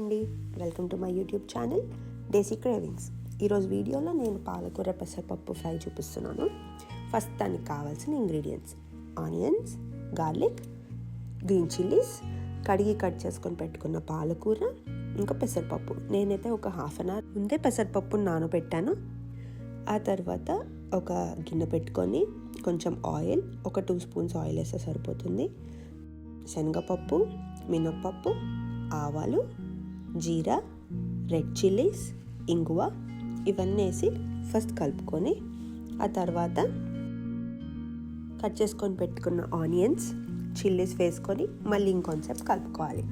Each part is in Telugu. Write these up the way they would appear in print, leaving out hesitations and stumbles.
అండి, welcome to my YouTube channel Desi Cravings. ఈరోజు వీడియోలో నేను పాలకూర పెసరపప్పు ఫ్రై చూపిస్తున్నాను. ఫస్ట్ దానికి కావాల్సిన ingredients: onions, garlic, green chillies, కడిగి కట్ చేసుకొని పెట్టుకున్న పాలకూర, ఇంకా పెసరపప్పు. నేనైతే ఒక హాఫ్ అన్ అవర్ ముందే పెసరపప్పును నానబెట్టాను. ఆ తర్వాత ఒక గిన్నె పెట్టుకొని కొంచెం ఆయిల్, ఒక 2 స్పూన్స్ ఆయిల్ వేస్తే సరిపోతుంది. శనగపప్పు, మినప్పప్పు, ఆవాలు, జీరా, రెడ్ చిల్లీస్, ఇంగువ ఇవన్నీ వేసి ఫస్ట్ కలుపుకొని, ఆ తర్వాత కట్ చేసుకొని పెట్టుకున్న ఆనియన్స్, చిల్లీస్ వేసుకొని మళ్ళీ ఇంకొంచెం కలుపుకోవాలి.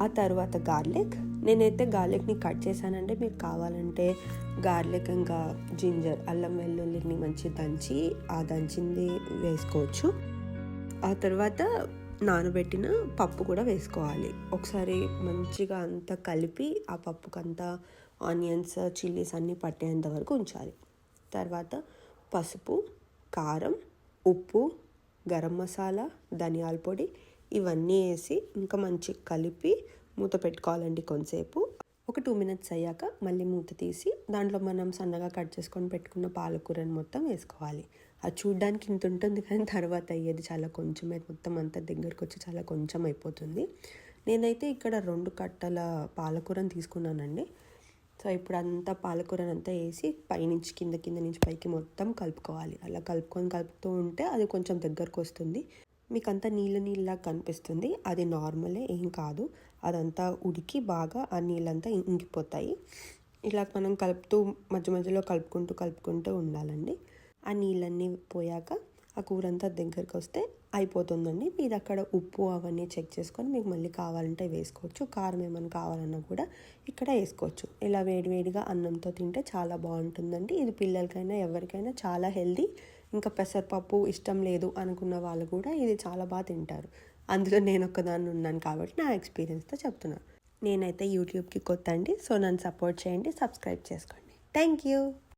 ఆ తర్వాత గార్లిక్. నేనైతే గార్లిక్ని కట్ చేశానంటే మీకు కావాలంటే గార్లిక్ ఇంకా జింజర్, అల్లం వెల్లుల్లిని మంచి దంచి ఆ దంచింది వేసుకోవచ్చు. ఆ తర్వాత నానబెట్టిన పప్పు కూడా వేసుకోవాలి. ఒకసారి మంచిగా అంతా కలిపి ఆ పప్పుకంతా ఆనియన్స్, చిల్లీస్ అన్నీ పట్టేంత వరకు ఉంచాలి. తర్వాత పసుపు, కారం, ఉప్పు, గరం మసాలా, ధనియాల పొడి ఇవన్నీ వేసి ఇంకా మంచిగా కలిపి మూత పెట్టుకోవాలండి కొంతసేపు. ఒక 2 మినిట్స్ అయ్యాక మళ్ళీ మూత తీసి దాంట్లో మనం సన్నగా కట్ చేసుకొని పెట్టుకున్న పాలకూరని మొత్తం వేసుకోవాలి. అది చూడ్డానికి ఇంత ఉంటుంది కానీ తర్వాత అయ్యేది చాలా కొంచెమే, మొత్తం అంతా దగ్గరకు వచ్చి చాలా కొంచెం అయిపోతుంది. నేనైతే ఇక్కడ 2 కట్టల పాలకూరని తీసుకున్నానండి. సో ఇప్పుడు అంతా పాలకూరనంతా వేసి పైనుంచి కింద నుంచి పైకి మొత్తం కలుపుకోవాలి. అలా కలుపుతూ ఉంటే అది కొంచెం దగ్గరకు వస్తుంది. మీకు అంతా నీళ్ళ కనిపిస్తుంది, అది నార్మలే, ఏం కాదు. అదంతా ఉడికి బాగా ఆ నీళ్ళంతా ఇంకిపోతాయి. ఇలా మనం కలుపుతూ మధ్యలో కలుపుకుంటూ ఉండాలండి. ఆ నీళ్ళన్నీ పోయాక ఆ కూర అంతా దగ్గరికి వస్తే అయిపోతుందండి. మీరు అక్కడ ఉప్పు అవన్నీ చెక్ చేసుకొని మీకు మళ్ళీ కావాలంటే వేసుకోవచ్చు. కారం ఏమైనా కావాలన్నా కూడా ఇక్కడ వేసుకోవచ్చు. ఇలా వేడివేడిగా అన్నంతో తింటే చాలా బాగుంటుందండి. ఇది పిల్లలకైనా ఎవరికైనా చాలా హెల్దీ. ఇంకా పెసరపప్పు ఇష్టం లేదు అనుకున్న వాళ్ళు కూడా ఇది చాలా బాగా తింటారు. అందులో నేను ఒక్కదాన్ని ఉన్నాను కాబట్టి నా ఎక్స్పీరియన్స్తో చెప్తున్నాను. నేనైతే యూట్యూబ్కి కొత్త అండి, సో నన్ను సపోర్ట్ చేయండి, సబ్స్క్రైబ్ చేసుకోండి. Thank you.